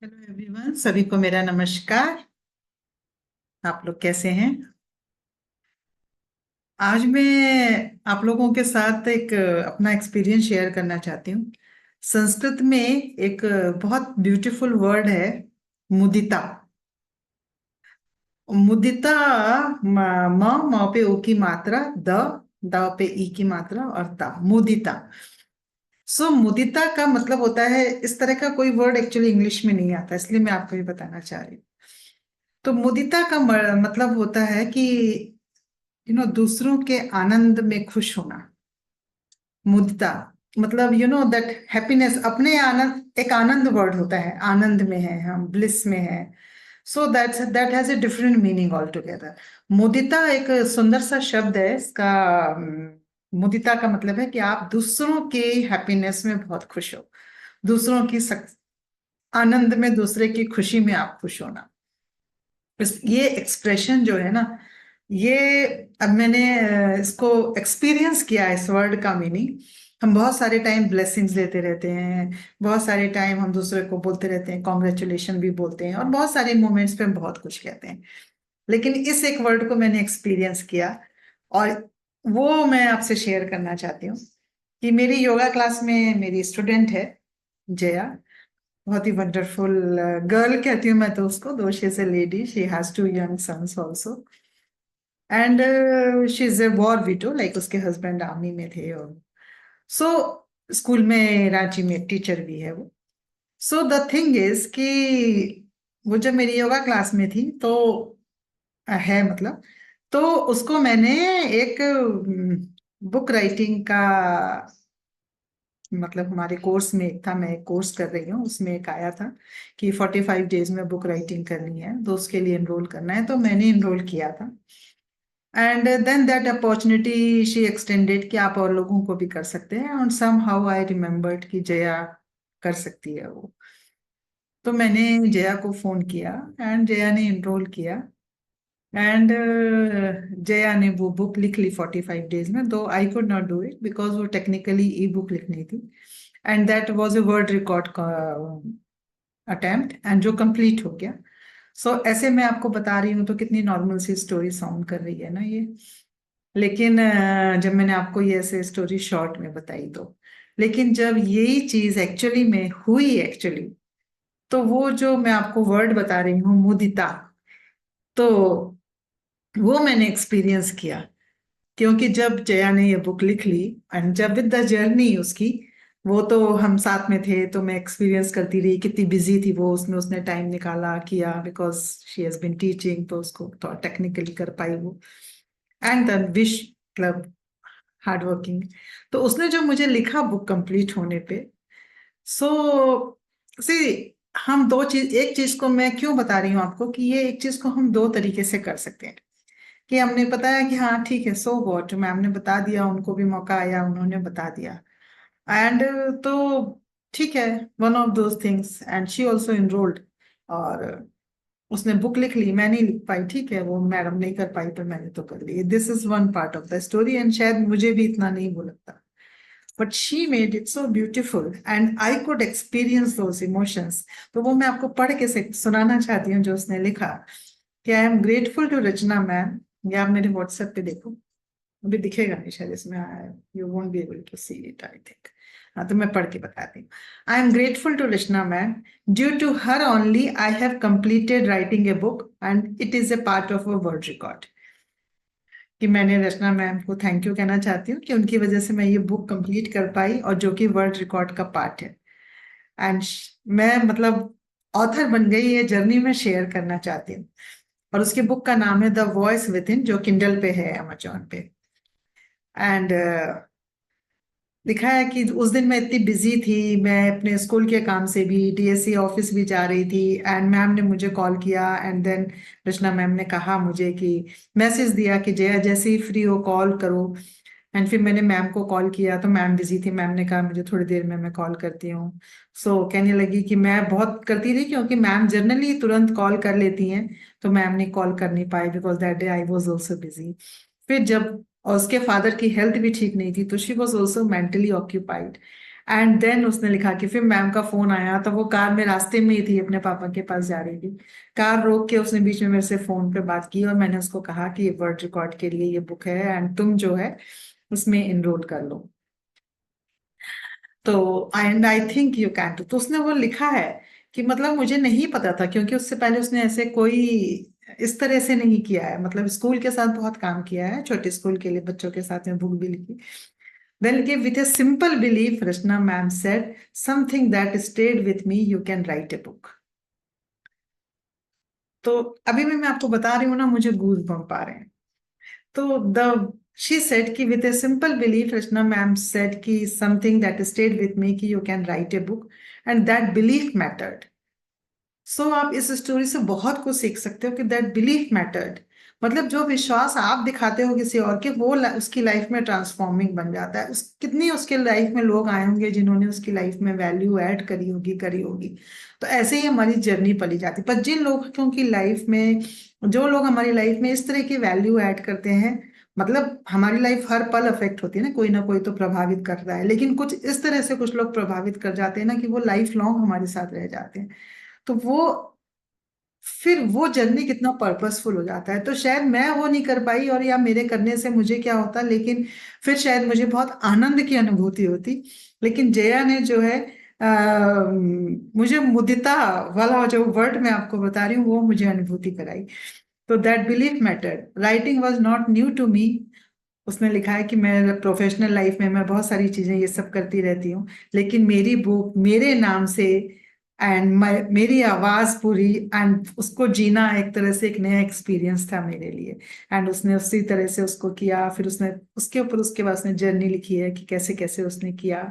Hello everyone, सभी को मेरा नमस्कार। आप लोग कैसे हैं? आज मैं आप लोगों के साथ एक अपना एक्सपीरियंस शेयर करना चाहती हूँ। संस्कृत में एक बहुत ब्यूटीफुल वर्ड है, मुदिता। मुदिता म म पे ओ की मात्रा, द पे ई की मात्रा और ता, मुदिता। मुदिता का मतलब होता है, इस तरह का कोई वर्ड एक्चुअली इंग्लिश में नहीं आता, इसलिए मैं आपको ये बताना चाह रही हूँ। तो मुदिता का मतलब होता है कि दूसरों के आनंद में खुश होना। मुदिता मतलब दैट हैप्पीनेस, अपने आनंद, एक आनंद वर्ड होता है, आनंद में है, हम ब्लिस में है। So that has a different meaning all together. मुदिता एक सुंदर सा शब्द है इसका। मुदिता का मतलब है कि आप दूसरों के हैप्पीनेस में बहुत खुश हो, दूसरों की आनंद में, दूसरे की खुशी में आप खुश होना। ये एक्सप्रेशन जो है ना, ये अब मैंने इसको एक्सपीरियंस किया है, इस वर्ड का मीनिंग। हम बहुत सारे टाइम ब्लेसिंग्स देते रहते हैं, बहुत सारे टाइम हम दूसरे को बोलते रहते हैं, कॉन्ग्रेचुलेशन भी बोलते हैं, और बहुत सारे मोमेंट्स पे हम बहुत कुछ कहते हैं। लेकिन इस एक वर्ड को मैंने एक्सपीरियंस किया, और वो मैं आपसे शेयर करना चाहती हूँ। कि मेरी योगा क्लास में मेरी स्टूडेंट है, जया। बहुत ही वंडरफुल गर्ल कहती हूँ मैं तो उसको, दो she is a lady, she has two young sons also. And she is a war widow, like उसके हस्बैंड आर्मी में थे। और सो स्कूल में, रांची में टीचर भी है वो। सो द थिंग इज कि वो जब मेरी योगा क्लास में थी तो है मतलब, तो उसको मैंने एक बुक राइटिंग का, मतलब हमारे कोर्स में एक था, मैं एक कोर्स कर रही हूँ, उसमें एक आया था कि 45 डेज में बुक राइटिंग करनी है, तो उसके लिए एनरोल करना है, तो मैंने एनरोल किया था। And then that opportunity she extended कि आप और लोगों को भी कर सकते हैं, और सम हाउ आई रिमेम्बर्ड कि जया कर सकती है वो। तो मैंने जया को फोन किया, एंड जया ने एनरोल किया। एंड जया ने वो बुक लिख ली 45 डेज में, दो I could not do it because वो टेक्निकली ई बुक लिखनी थी। And that was a word record attempt, and जो कंप्लीट हो गया। ऐसे मैं आपको बता रही हूँ तो कितनी नॉर्मल सी स्टोरी साउंड कर रही है ना ये। लेकिन जब मैंने आपको ये ऐसे स्टोरी शॉर्ट में बताई तो, लेकिन जब यही चीज एक्चुअली में हुई एक्चुअली, तो वो जो मैं आपको वर्ड बता रही हूँ, मुदिता, तो वो मैंने एक्सपीरियंस किया। क्योंकि जब जया ने ये बुक लिख ली, एंड जब विद द जर्नी उसकी, वो तो हम साथ में थे, तो मैं एक्सपीरियंस करती रही कितनी बिजी थी वो, उसमें उसने टाइम निकाला किया, because she has been teaching, तो उसको तो टेक्निकली कर पाई वो। And the wish club, hard working. तो उसने जो मुझे लिखा बुक कंप्लीट होने पे, सो सी, हम दो चीज, एक चीज को मैं क्यों बता रही हूँ आपको कि ये एक चीज को हम दो तरीके से कर सकते हैं। कि हमने बताया कि हाँ ठीक है, सो व्हाट, मैम ने बता दिया, उनको भी मौका आया, उन्होंने बता दिया। एंड तो ठीक है, one of those things, and she also enrolled. और उसने बुक लिख ली, मैं नहीं लिख पाई, ठीक है, वो मैडम नहीं कर पाई, पर मैंने तो कर ली। This is one part of the story, and शायद मुझे भी इतना नहीं वो लगता, but she made it so beautiful, and I could experience those emotions. तो वो मैं आपको पढ़ के सुनाना चाहती हूँ जो उसने लिखा। कि I am grateful to Rachna ma'am, या आप मेरे व्हाट्सएप पे देखो, अभी दिखेगा नहीं शायद इसमें, you won't be able to see it I think. हाँ, तो मैं पढ़ के बताती हूँ। I am grateful to Rachna ma'am, due to her only I have completed writing a book, and it is a part of a world record. कि मैंने Rachna ma'am को थैंक यू कहना चाहती हूँ कि उनकी वजह से मैं ये बुक कंप्लीट कर पाई, और जो कि वर्ल्ड रिकॉर्ड का पार्ट है। एंड मैं मतलब ऑथर बन गई, ये जर्नी में शेयर करना चाहती हूँ। और उसकी बुक का नाम है द वॉइस विद इन, जो किंडल पे है, अमेजोन पे। एंड लिखा है कि उस दिन मैं इतनी बिजी थी, मैं अपने स्कूल के काम से भी डीएससी ऑफिस भी जा रही थी, एंड मैम ने मुझे कॉल किया, एंड देन रचना मैम ने कहा मुझे कि, मैसेज दिया कि जया जैसे ही फ्री हो कॉल करो। एंड फिर मैंने मैम को कॉल किया, तो मैम बिजी थी, मैम ने कहा मुझे थोड़ी देर में मैं कॉल करती हूँ। कहने लगी कि मैं बहुत करती रही, क्योंकि मैम जनरली तुरंत कॉल कर लेती हैं, तो मैम ने कॉल कर नहीं पाई because that day I was also busy. फिर जब, और उसके फादर की हेल्थ भी ठीक नहीं थी, तो she was also mentally occupied. And then उसने लिखा कि फिर मैम का फोन आया, तो वो कार में रास्ते में ही थी, अपने पापा के पास जा रही थी, कार रोक के उसने बीच में मेरे से फोन पे बात की और मैंने उसको कहा कि ये वर्ड रिकॉर्ड के लिए ये बुक है एंड तुम जो है उसमें इनरोल कर लो। तो and I think you can, तो उसने वो लिखा है कि मतलब मुझे नहीं पता था, क्योंकि उससे पहले उसने ऐसे कोई इस तरह से नहीं किया है, मतलब स्कूल के साथ बहुत काम किया है, छोटे स्कूल के लिए बच्चों के साथ में बुक भी लिखी। देन कि with a simple belief Rachna ma'am said something that stayed with me you can write a book. तो अभी भी मैं आपको बता रही हूँ ना, मुझे गूज बम्प आ रहे हैं। तो द शी सेड कि with a simple belief Rachna ma'am said कि something that stayed with me कि you can write a book and that belief mattered. So आप इस स्टोरी से बहुत कुछ सीख सकते हो कि दैट बिलीफ मैटर्ड, मतलब जो विश्वास आप दिखाते हो किसी और के, वो उसकी लाइफ में ट्रांसफॉर्मिंग बन जाता है। कितनी उसके लाइफ में लोग आए होंगे जिन्होंने उसकी लाइफ में वैल्यू ऐड करी होगी। तो ऐसे ही हमारी जर्नी पली जाती, पर जिन लोगों की लाइफ में, जो लोग हमारी लाइफ में इस तरह की वैल्यू ऐड करते हैं, मतलब हमारी लाइफ हर पल अफेक्ट होती है ना कोई तो प्रभावित कर रहा है, लेकिन कुछ इस तरह से कुछ लोग प्रभावित कर जाते हैं ना कि वो लाइफ लॉन्ग हमारे साथ रह जाते हैं। तो वो फिर वो जर्नी कितना पर्पसफुल हो जाता है। तो शायद मैं वो नहीं कर पाई, और या मेरे करने से मुझे क्या होता, लेकिन फिर शायद मुझे बहुत आनंद की अनुभूति होती। लेकिन जया ने जो है मुझे मुदिता वाला जो वर्ड मैं आपको बता रही हूँ वो मुझे अनुभूति कराई। तो that belief mattered, writing was not new to me. उसने लिखा है कि मैं प्रोफेशनल लाइफ में मैं बहुत सारी चीजें ये सब करती रहती हूँ, लेकिन मेरी बुक मेरे नाम से एंड मेरी आवाज पूरी, एंड उसको जीना एक तरह से एक नया एक्सपीरियंस था मेरे लिए। एंड उसने उसी तरह से उसको किया, फिर उसने उसके ऊपर उसके बाद उसने जर्नी लिखी है कि कैसे कैसे उसने किया,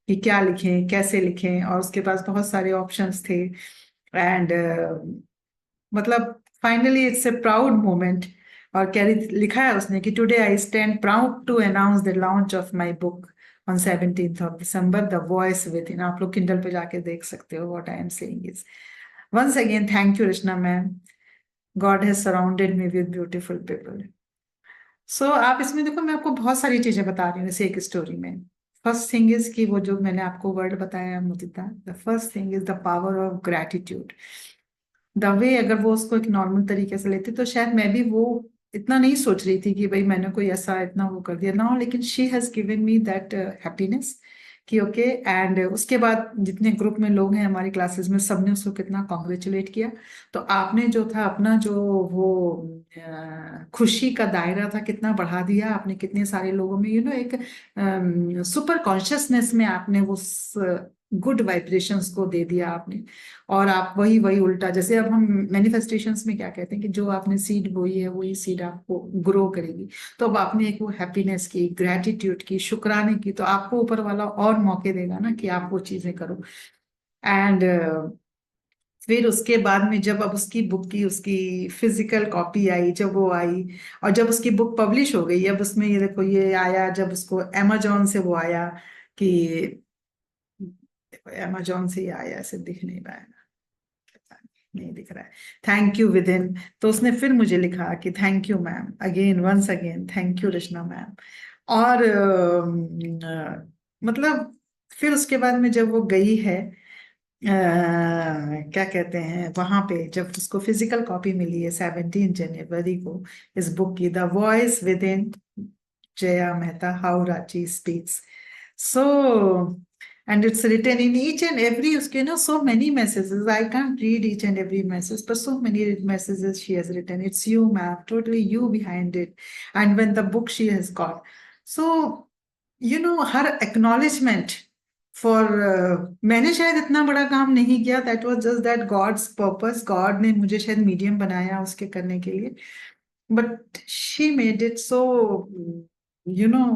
कि क्या लिखें कैसे लिखें, और उसके पास बहुत सारे ऑप्शंस थे। एंड मतलब finally it's a proud moment. और क्या लिखा है उसने कि today I stand proud to announce the launch of my book on 17th of December, the voice within. आप लोग किंडल पे जाके देख सकते हो। What I am saying is once again thank you Rachna ma'am, God has surrounded me with beautiful people. So आप इसमें देखो, मैं आपको बहुत सारी चीजें बता रही हूँ इस एक स्टोरी में। फर्स्ट थिंग इज कि वो जो मैंने आपको वर्ड बताया मुदिता, the first thing is the power of gratitude. The way अगर वो उसको एक नॉर्मल तरीके से लेती तो शायद मैं भी वो इतना नहीं सोच रही थी कि भाई मैंने कोई ऐसा इतना वो कर दिया ना, लेकिन she has given me that happiness कि ओके। एंड उसके बाद जितने ग्रुप में लोग हैं हमारी क्लासेस में, सबने उसको कितना कॉन्ग्रेचुलेट किया। तो आपने जो था अपना जो वो खुशी का दायरा था कितना बढ़ा दिया आपने, कितने सारे लोगों में एक सुपर कॉन्शियसनेस में आपने उस गुड वाइब्रेशंस को दे दिया आपने। और आप वही वही उल्टा, जैसे अब हम मैनिफेस्टेशंस में क्या कहते हैं कि जो आपने सीड बोई है वही सीड आपको ग्रो करेगी। तो अब आपने एक वो हैप्पीनेस की, ग्रेटिट्यूड की, शुक्राने की, तो आपको ऊपर वाला और मौके देगा ना कि आप वो चीजें करो। एंड फिर उसके बाद में जब अब उसकी बुक की उसकी फिजिकल कॉपी आई, जब वो आई, और जब उसकी बुक पब्लिश हो गई, अब उसमें ये देखो ये आया, जब उसको अमेजोन से वो आया कि, अमेजोन से ही आया, ऐसे दिख नहीं रहा है, नहीं दिख रहा है, थैंक यू विद इन। तो उसने फिर मुझे लिखा कि thank you ma'am, again once again thank you Rachna ma'am. और मतलब फिर उसके बाद में जब वो गई है, क्या कहते हैं वहां पे, जब उसको फिजिकल कॉपी मिली है 17 जनवरी को इस बुक की, the voice with in, Jaya Mehta, how Ranchi speaks. So and it's written in each and every, so many messages, I can't read each and every message, but so many messages she has written. It's you ma'am, totally you behind it. And when the book she has got, so her acknowledgement for मैंने शायद इतना बड़ा काम नहीं किया, that was just that God's purpose, God ने मुझे शायद मीडियम बनाया उसके करने के लिए, but she made it so, you know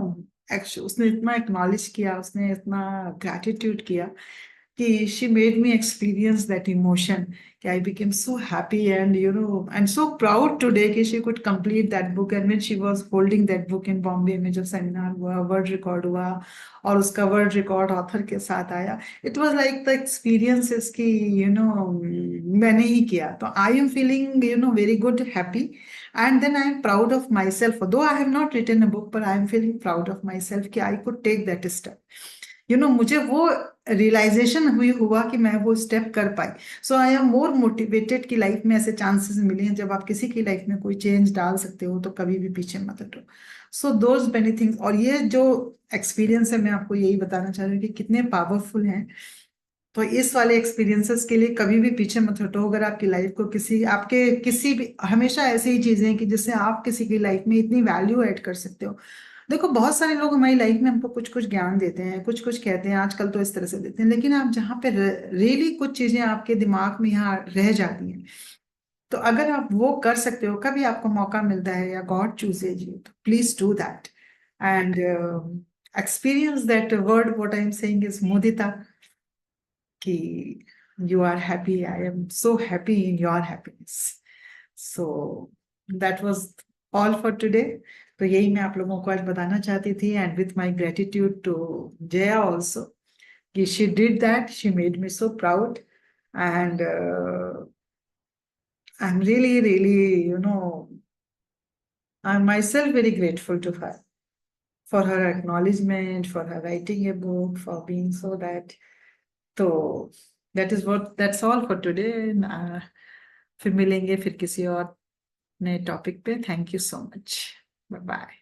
actually उसने इतना एक्नॉलेज किया, उसने इतना ग्रैटिट्यूड किया कि she made me experience that emotion, कि I became so happy and and so proud today कि she could complete that book. And when she was holding that book in Bombay में जब सेमिनार हुआ, वर्ड रिकॉर्ड हुआ, और उसका word record author के साथ आया, it was like the experiences की मैंने ही किया। तो I am feeling very good, happy, and then I am proud of myself, though I have not written a book, but I am feeling proud of myself कि I could take that step, मुझे वो realisation हुआ कि मैं वो step कर पाई। सो I am more motivated कि life में ऐसे चांसेस मिले हैं, जब आप किसी की लाइफ में कोई चेंज डाल सकते हो तो कभी भी पीछे मत हटो। सो दोज मेनी थिंग्स, और ये जो एक्सपीरियंस है मैं आपको यही बताना चाह रही हूँ कि कितने पावरफुल हैं। तो इस वाले एक्सपीरियंसेस के लिए कभी भी पीछे मत हटो। अगर आपकी लाइफ को आपके किसी भी, हमेशा ऐसी ही चीजें हैं कि जिससे आप किसी की लाइफ में इतनी वैल्यू ऐड कर सकते हो। देखो, बहुत सारे लोग हमारी लाइफ में हमको कुछ कुछ ज्ञान देते हैं, कुछ कुछ कहते हैं, आजकल तो इस तरह से देते हैं, लेकिन आप जहाँ पे रियली कुछ चीजें आपके दिमाग में यहाँ रह जाती हैं, तो अगर आप वो कर सकते हो, कभी आपको मौका मिलता है या गॉड चूजेज यू, तो please do that and experience that word. What I am saying is मुदिता, कि you are happy, I am so happy in your happiness. So that was all for today. तो यही मैं आप लोगों को आज बताना चाहती थी, and with my gratitude to Jaya also, कि she did that, she made me so proud, and I'm really really, I'm myself very grateful to her for her acknowledgement, for her writing a book, for being so that. तो that's all for today. फिर मिलेंगे फिर किसी और नए topic पे। Thank you so much. Bye bye.